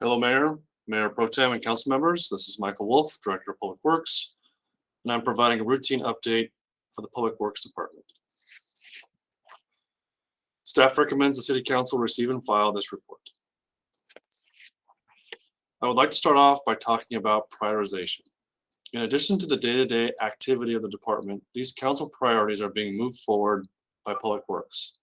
Hello, Mayor, Mayor Pro Tem, and council members. This is Michael Wolf, Director of Public Works, and I'm providing a routine update for the Public Works Department. Staff recommends the City Council receive and file this report. I would like to start off by talking about prioritization. In addition to the day-to-day activity of the department, these council priorities are being moved forward by Public Works.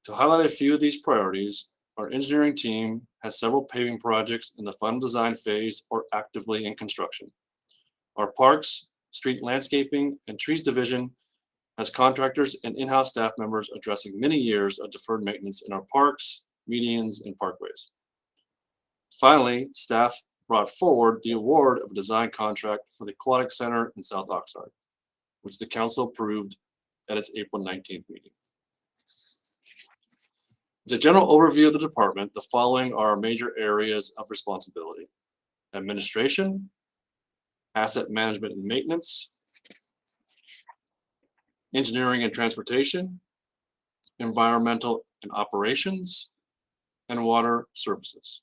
To highlight a few of these priorities, our engineering team has several paving projects in the final design phase or actively in construction. Our parks, street landscaping, and trees division has contractors and in-house staff members addressing many years of deferred maintenance in our parks, medians, and parkways. Finally, staff brought forward the award of a design contract for the Aquatic Center in South Oxnard, which the council approved at its April 19th meeting. As a general overview of the department, the following are our major areas of responsibility: administration, asset management and maintenance, engineering and transportation, environmental and operations, and water services.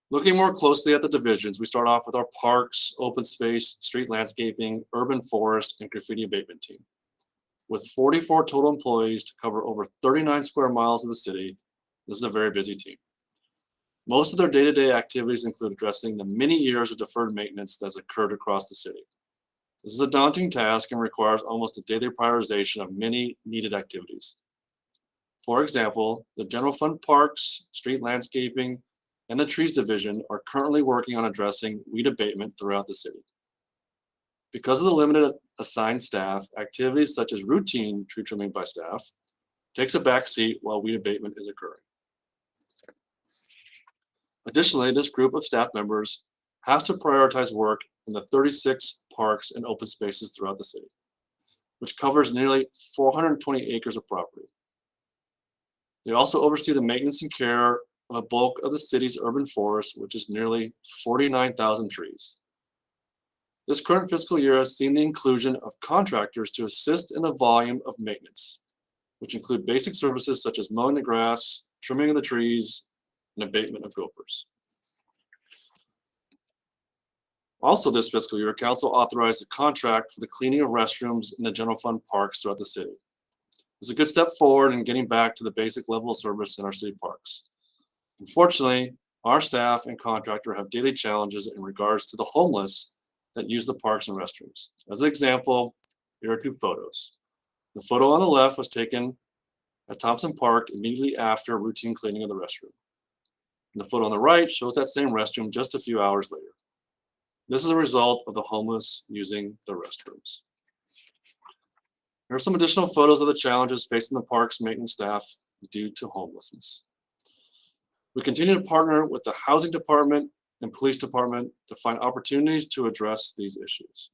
Looking more closely at the divisions, we start off with our parks, open space, street landscaping, urban forest, and graffiti abatement team. With 44 total employees to cover over 39 square miles of the city, this is a very busy team. Most of their day-to-day activities include addressing the many years of deferred maintenance that's occurred across the city. This is a daunting task and requires almost a daily prioritization of many needed activities. For example, the general fund parks, street landscaping, and the trees division are currently working on addressing weed abatement throughout the city. Because of the limited assigned staff, activities such as routine tree trimming by staff takes a back seat while weed abatement is occurring. Additionally, this group of staff members has to prioritize work in the 36 parks and open spaces throughout the city, which covers nearly 420 acres of property. They also oversee the maintenance and care of a bulk of the city's urban forest, which is nearly 49,000 trees. This current fiscal year has seen the inclusion of contractors to assist in the volume of maintenance, which include basic services such as mowing the grass, trimming of the trees, and abatement of gophers. Also this fiscal year, Council authorized a contract for the cleaning of restrooms in the general fund parks throughout the city. It's a good step forward in getting back to the basic level of service in our city parks. Unfortunately, our staff and contractor have daily challenges in regards to the homeless that use the parks and restrooms. As an example, here are two photos. The photo on the left was taken at Thompson Park immediately after routine cleaning of the restroom. And the photo on the right shows that same restroom just a few hours later. This is a result of the homeless using the restrooms. Here are some additional photos of the challenges facing the parks maintenance staff due to homelessness. We continue to partner with the housing department and police department to find opportunities to address these issues.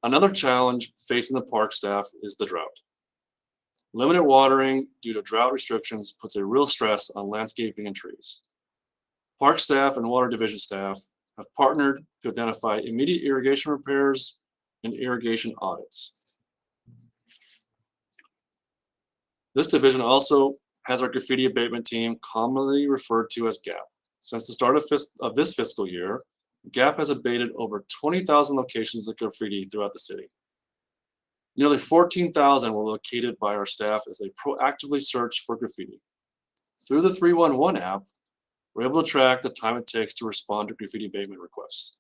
Another challenge facing the park staff is the drought. Limited watering due to drought restrictions puts a real stress on landscaping and trees. Park staff and water division staff have partnered to identify immediate irrigation repairs and irrigation audits. This division also has our graffiti abatement team, commonly referred to as GAP. Since the start of this fiscal year, GAP has abated over 20,000 locations of graffiti throughout the city. Nearly 14,000 were located by our staff as they proactively search for graffiti. Through the 311 app, we're able to track the time it takes to respond to graffiti abatement requests.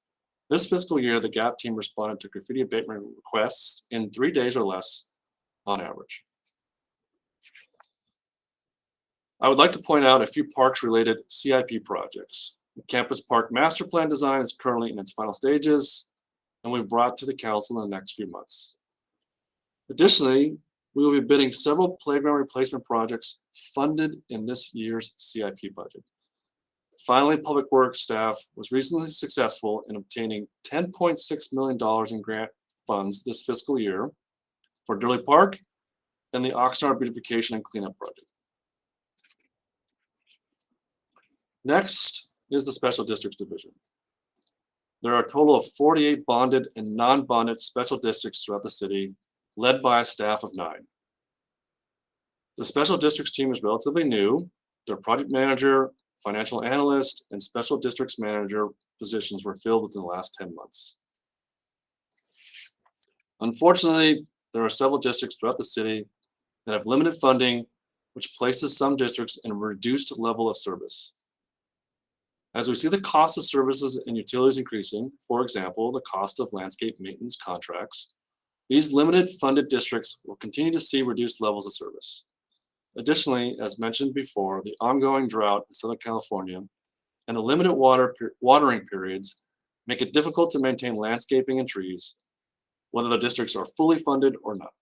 This fiscal year, the GAP team responded to graffiti abatement requests in 3 days or less on average. I would like to point out a few parks-related CIP projects. The Campus Park Master Plan design is currently in its final stages, and will be brought to the council in the next few months. Additionally, we will be bidding several playground replacement projects funded in this year's CIP budget. Finally, Public Works staff was recently successful in obtaining $10.6 million in grant funds this fiscal year for Durley Park and the Oxnard Beautification and Cleanup Project. Next is the Special Districts Division. There are a total of 48 bonded and non-bonded special districts throughout the city, led by a staff of 9. The special districts team is relatively new. Their project manager, financial analyst, and special districts manager positions were filled within the last 10 months. Unfortunately, there are several districts throughout the city that have limited funding, which places some districts in a reduced level of service. As we see the cost of services and utilities increasing, for example, the cost of landscape maintenance contracts, these limited funded districts will continue to see reduced levels of service. Additionally, as mentioned before, the ongoing drought in Southern California and the limited watering periods make it difficult to maintain landscaping and trees, whether the districts are fully funded or not.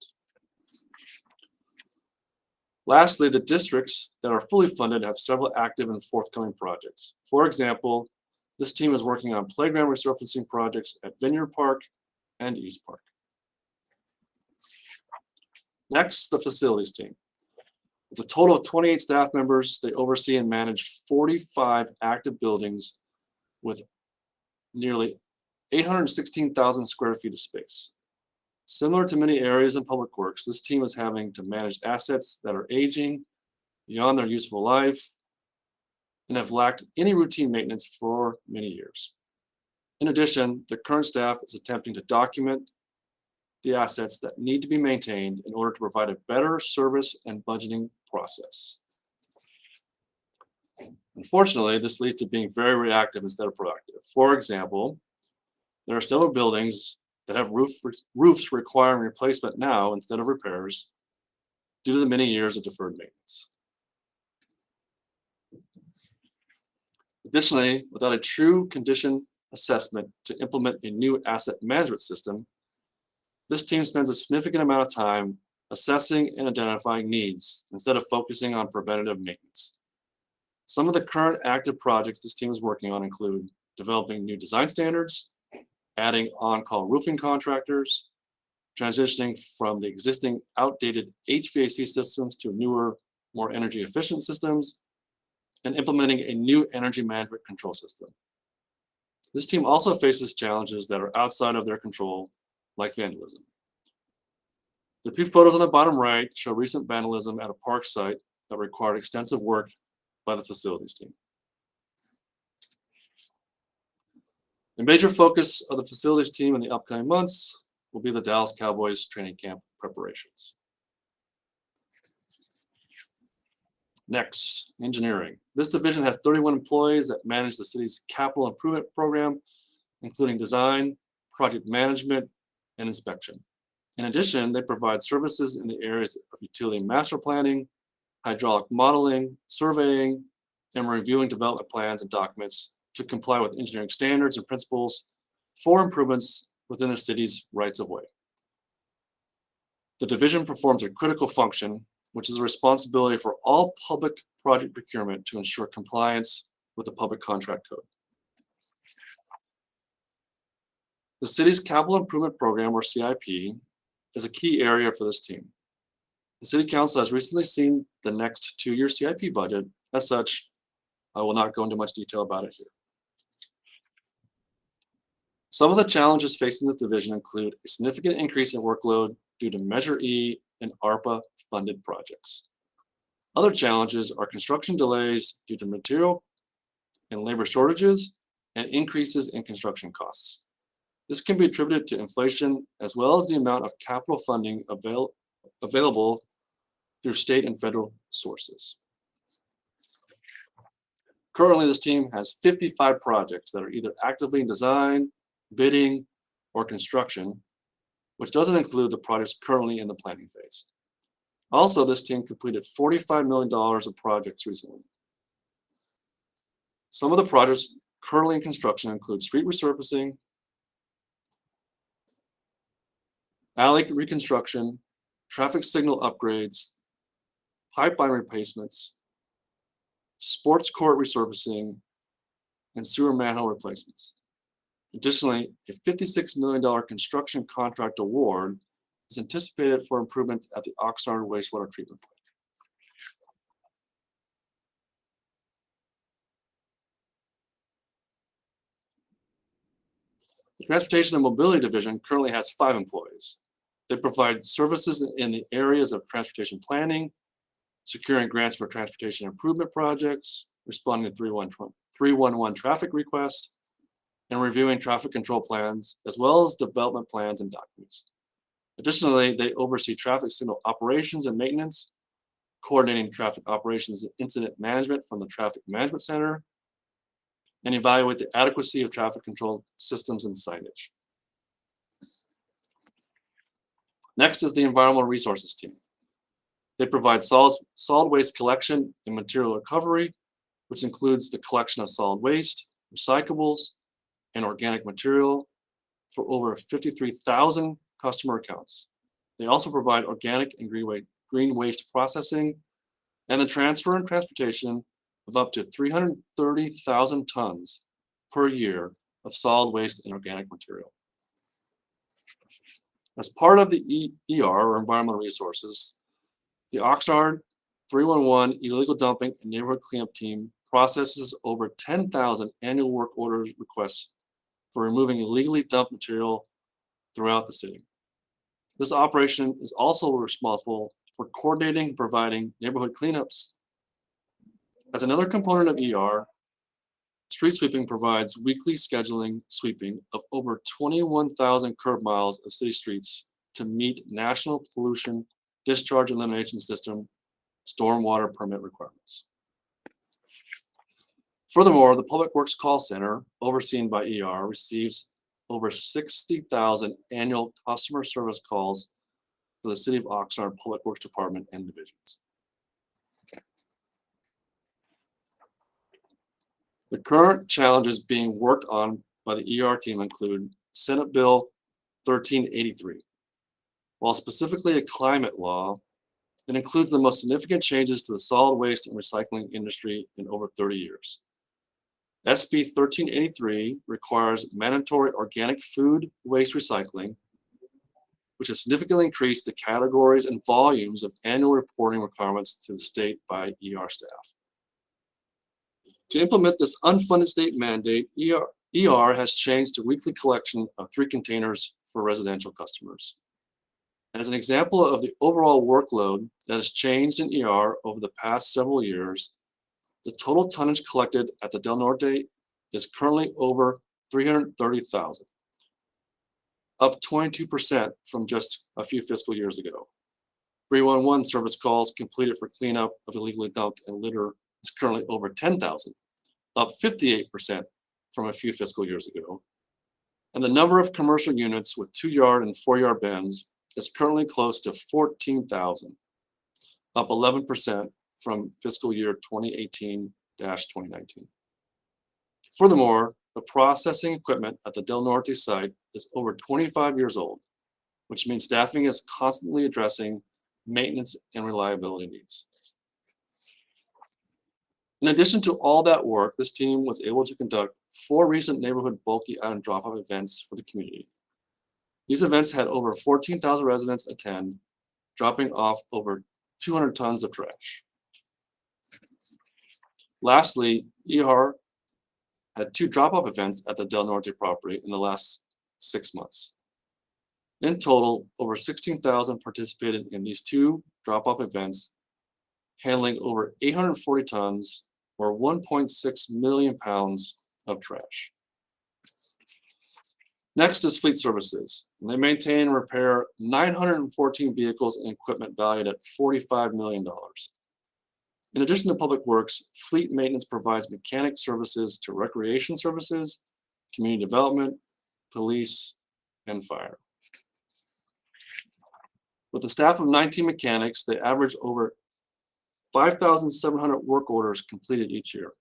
Lastly, the districts that are fully funded have several active and forthcoming projects. For example, this team is working on playground resurfacing projects at Vineyard Park and East Park. Next, the facilities team. With a total of 28 staff members, they oversee and manage 45 active buildings with nearly 816,000 square feet of space. Similar to many areas in public works, this team is having to manage assets that are aging beyond their useful life and have lacked any routine maintenance for many years. In addition, the current staff is attempting to document the assets that need to be maintained in order to provide a better service and budgeting process. Unfortunately, this leads to being very reactive instead of proactive. For example, there are several buildings that have roofs requiring replacement now instead of repairs due to the many years of deferred maintenance. Additionally, without a true condition assessment to implement a new asset management system, this team spends a significant amount of time assessing and identifying needs instead of focusing on preventative maintenance. Some of the current active projects this team is working on include developing new design standards, adding on-call roofing contractors, transitioning from the existing outdated HVAC systems to newer, more energy efficient systems, and implementing a new energy management control system. This team also faces challenges that are outside of their control, like vandalism. The two photos on the bottom right show recent vandalism at a park site that required extensive work by the facilities team. The major focus of the facilities team in the upcoming months will be the Dallas Cowboys training camp preparations. Next, engineering. This division has 31 employees that manage the city's capital improvement program, including design, project management, and inspection. In addition, they provide services in the areas of utility master planning, hydraulic modeling, surveying, and reviewing development plans and documents to comply with engineering standards and principles for improvements within the city's rights-of-way. The division performs a critical function, which is a responsibility for all public project procurement to ensure compliance with the Public Contract Code. The city's capital improvement program, or CIP, is a key area for this team. The City Council has recently seen the next 2-year CIP budget. As such, I will not go into much detail about it here. Some of the challenges facing this division include a significant increase in workload due to Measure E and ARPA-funded projects. Other challenges are construction delays due to material and labor shortages and increases in construction costs. This can be attributed to inflation as well as the amount of capital funding available through state and federal sources. Currently, this team has 55 projects that are either actively in design, bidding, or construction, which doesn't include the projects currently in the planning phase. Also, this team completed $45 million of projects recently. Some of the projects currently in construction include street resurfacing, alley reconstruction, traffic signal upgrades, pipeline replacements, sports court resurfacing, and sewer manhole replacements. Additionally, a $56 million construction contract award is anticipated for improvements at the Oxnard Wastewater treatment plant. The Transportation and Mobility Division currently has 5 employees. They provide services in the areas of transportation planning, securing grants for transportation improvement projects, responding to 311 traffic requests, and reviewing traffic control plans, as well as development plans and documents. Additionally, they oversee traffic signal operations and maintenance, coordinating traffic operations and incident management from the Traffic Management Center, and evaluate the adequacy of traffic control systems and signage. Next is the Environmental Resources team. They provide solid waste collection and material recovery, which includes the collection of solid waste, recyclables, and organic material for over 53,000 customer accounts. They also provide organic and green waste processing and the transfer and transportation of up to 330,000 tons per year of solid waste and organic material. As part of the ER, or Environmental Resources, the Oxnard 311 illegal dumping and neighborhood cleanup team processes over 10,000 annual work order requests for removing illegally dumped material throughout the city. This operation is also responsible for coordinating and providing neighborhood cleanups. As another component of ER, street sweeping provides weekly scheduling sweeping of over 21,000 curb miles of city streets to meet National Pollution Discharge Elimination System stormwater permit requirements. Furthermore, the Public Works Call Center, overseen by ER, receives over 60,000 annual customer service calls for the City of Oxnard Public Works Department and divisions. The current challenges being worked on by the ER team include Senate Bill 1383. While specifically a climate law, it includes the most significant changes to the solid waste and recycling industry in over 30 years. SB 1383 requires mandatory organic food waste recycling, which has significantly increased the categories and volumes of annual reporting requirements to the state by ER staff. To implement this unfunded state mandate, ER has changed to weekly collection of 3 containers for residential customers. As an example of the overall workload that has changed in ER over the past several years, the total tonnage collected at the Del Norte is currently over 330,000, up 22% from just a few fiscal years ago. 311 service calls completed for cleanup of illegally dumped and litter is currently over 10,000, up 58% from a few fiscal years ago. And the number of commercial units with 2-yard and 4-yard bins is currently close to 14,000, up 11% from fiscal year 2018-2019. Furthermore, the processing equipment at the Del Norte site is over 25 years old, which means staffing is constantly addressing maintenance and reliability needs. In addition to all that work, this team was able to conduct 4 recent neighborhood bulky item drop-off events for the community. These events had over 14,000 residents attend, dropping off over 200 tons of trash. Lastly, ER had 2 drop-off events at the Del Norte property in the last 6 months. In total, over 16,000 participated in these 2 drop-off events, handling over 840 tons or 1.6 million pounds of trash. Next is fleet services. And they maintain and repair 914 vehicles and equipment valued at $45 million. In addition to public works, fleet maintenance provides mechanic services to recreation services, community development, police, and fire. With a staff of 19 mechanics, they average over 5,700 work orders completed each year.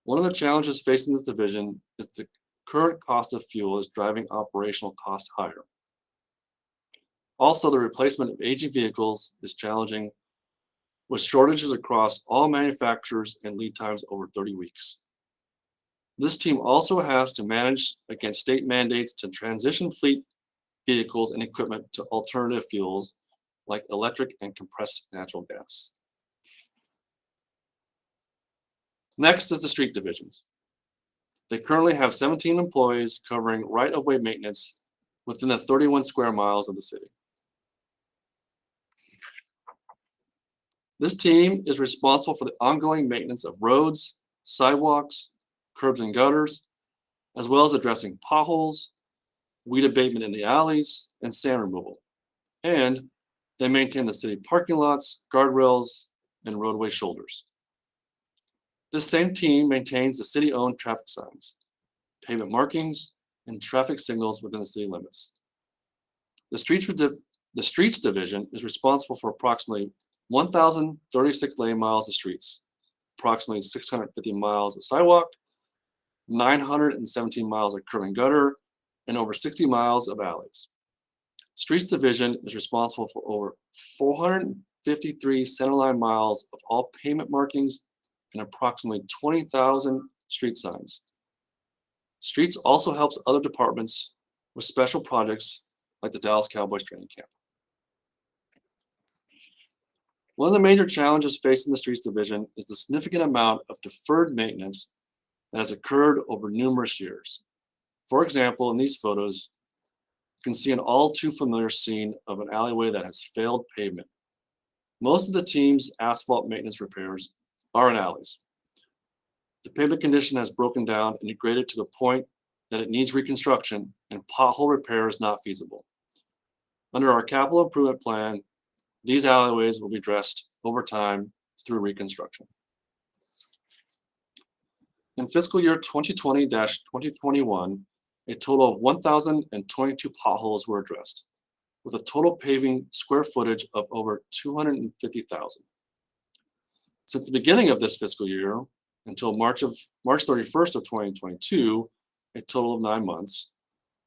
One of the challenges facing this division is the current cost of fuel is driving operational costs higher. Also, the replacement of aging vehicles is challenging, with shortages across all manufacturers and lead times over 30 weeks. This team also has to manage against state mandates to transition fleet vehicles and equipment to alternative fuels like electric and compressed natural gas. Next is the street divisions. They currently have 17 employees covering right-of-way maintenance within the 31 square miles of the city. This team is responsible for the ongoing maintenance of roads, sidewalks, curbs and gutters, as well as addressing potholes, weed abatement in the alleys, and sand removal. And they maintain the city parking lots, guardrails, and roadway shoulders. This same team maintains the city-owned traffic signs, pavement markings, and traffic signals within the city limits. The Streets Division is responsible for approximately 1,036 lane miles of streets, approximately 650 miles of sidewalk, 917 miles of curb and gutter, and over 60 miles of alleys. Streets Division is responsible for over 453 centerline miles of all pavement markings and approximately 20,000 street signs. Streets also helps other departments with special projects like the Dallas Cowboys training camp. One of the major challenges facing the Streets Division is the significant amount of deferred maintenance that has occurred over numerous years. For example, in these photos, you can see an all too familiar scene of an alleyway that has failed pavement. Most of the team's asphalt maintenance repairs are in alleys. The pavement condition has broken down and degraded to the point that it needs reconstruction, and pothole repair is not feasible. Under our capital improvement plan, these alleyways will be addressed over time through reconstruction. In fiscal year 2020-2021, a total of 1,022 potholes were addressed, with a total paving square footage of over 250,000. Since the beginning of this fiscal year until March 31st of 2022, a total of 9 months,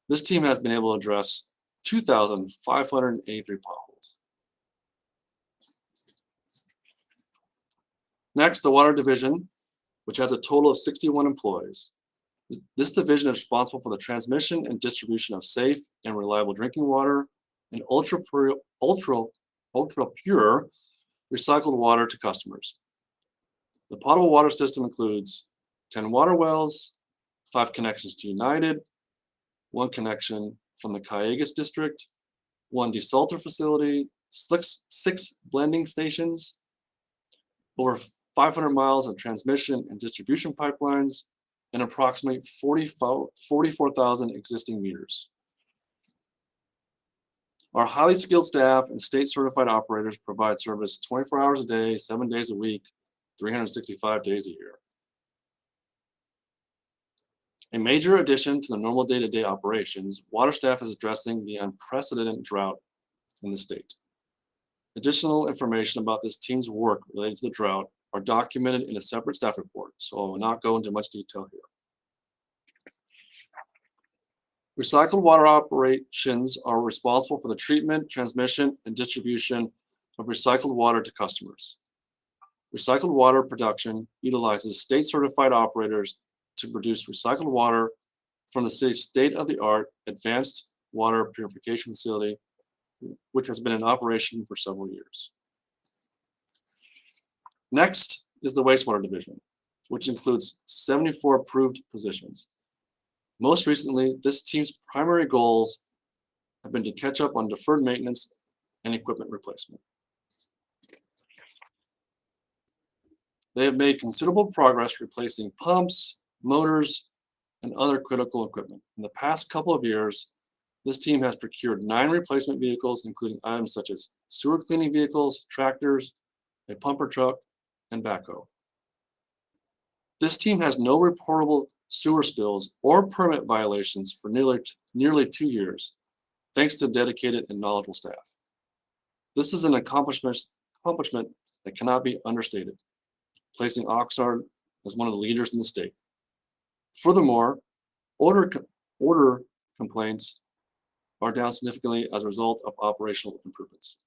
this team has been able to address 2,583 potholes. Next, the Water Division, which has a total of 61 employees. This division is responsible for the transmission and distribution of safe and reliable drinking water and ultra pure recycled water to customers. The potable water system includes 10 water wells, 5 connections to United, 1 connection from the Cayugas district, 1 desalter facility, 6 blending stations, over 500 miles of transmission and distribution pipelines, and approximately 44,000 existing meters. Our highly skilled staff and state certified operators provide service 24 hours a day, 7 days a week, 365 days a year. A major addition to the normal day-to-day operations, water staff is addressing the unprecedented drought in the state. Additional information about this team's work related to the drought are documented in a separate staff report, so I will not go into much detail here. Recycled water operations are responsible for the treatment, transmission, and distribution of recycled water to customers. Recycled water production utilizes state-certified operators to produce recycled water from the city's state-of-the-art advanced water purification facility, which has been in operation for several years. Next is the Wastewater Division, which includes 74 approved positions. Most recently, this team's primary goals have been to catch up on deferred maintenance and equipment replacement. They have made considerable progress replacing pumps, motors, and other critical equipment. In the past couple of years, this team has procured 9 replacement vehicles, including items such as sewer cleaning vehicles, tractors, a pumper truck, and backhoe. This team has no reportable sewer spills or permit violations for nearly 2 years, thanks to dedicated and knowledgeable staff. This is an accomplishment that cannot be understated, placing Oxnard as one of the leaders in the state. Furthermore, odor complaints are down significantly as a result of operational improvements.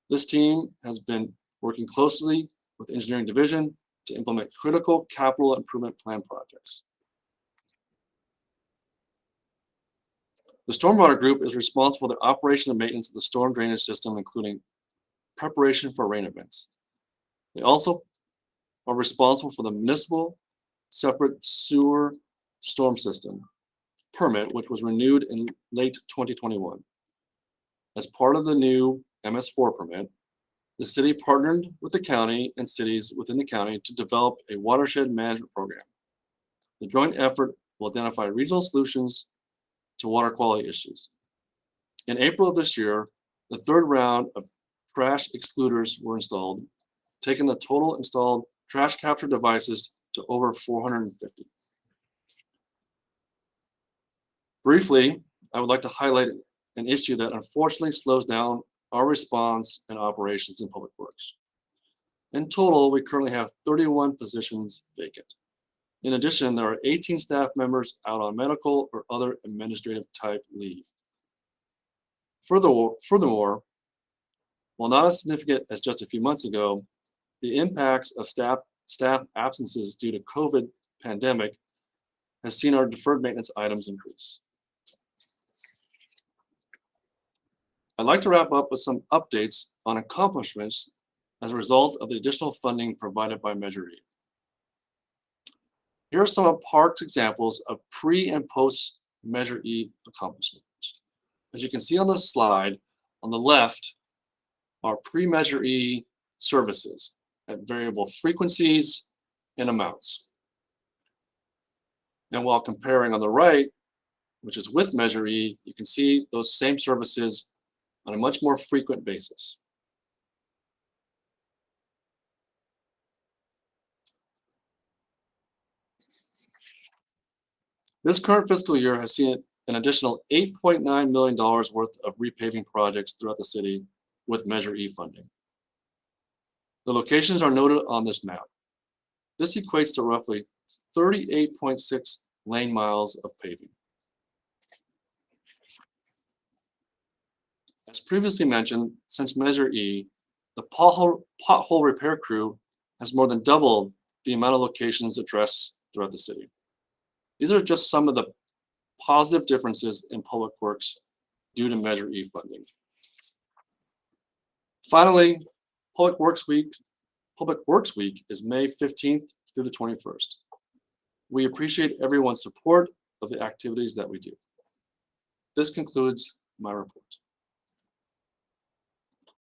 This team has been working closely with the engineering division to implement critical capital improvement plan projects. The Stormwater Group is responsible for the operation and maintenance of the storm drainage system, including preparation for rain events. They also are responsible for the municipal separate sewer storm system permit, which was renewed in late 2021. As part of the new MS4 permit, The city partnered with the county and cities within the county to develop a watershed management program. The joint effort will identify regional solutions to water quality issues. In April of this year, the third round of trash excluders were installed, taking the total installed trash capture devices to over 450. Briefly, I would like to highlight an issue that unfortunately slows down our response and operations in public works. In total, we currently have 31 positions vacant. In addition, there are 18 staff members out on medical or other administrative type leave. Furthermore, while not as significant as just a few months ago, the impacts of staff absences due to COVID pandemic has seen our deferred maintenance items increase. I'd like to wrap up with some updates on accomplishments as a result of the additional funding provided by Measure E. Here are some of Parks examples of pre and post Measure E accomplishments. As you can see on the slide, on the left are pre-Measure E services at variable frequencies and amounts. And while comparing on the right, which is with Measure E, you can see those same services on a much more frequent basis. This current fiscal year has seen an additional $8.9 million worth of repaving projects throughout the city with Measure E funding. The locations are noted on this map. This equates to roughly 38.6 lane miles of paving. As previously mentioned, since Measure E, the pothole repair crew has more than doubled the amount of locations addressed throughout the city. These are just some of the positive differences in public works due to Measure E funding. Finally, Public Works Week is May 15th through the 21st. We appreciate everyone's support of the activities that we do. This concludes my report.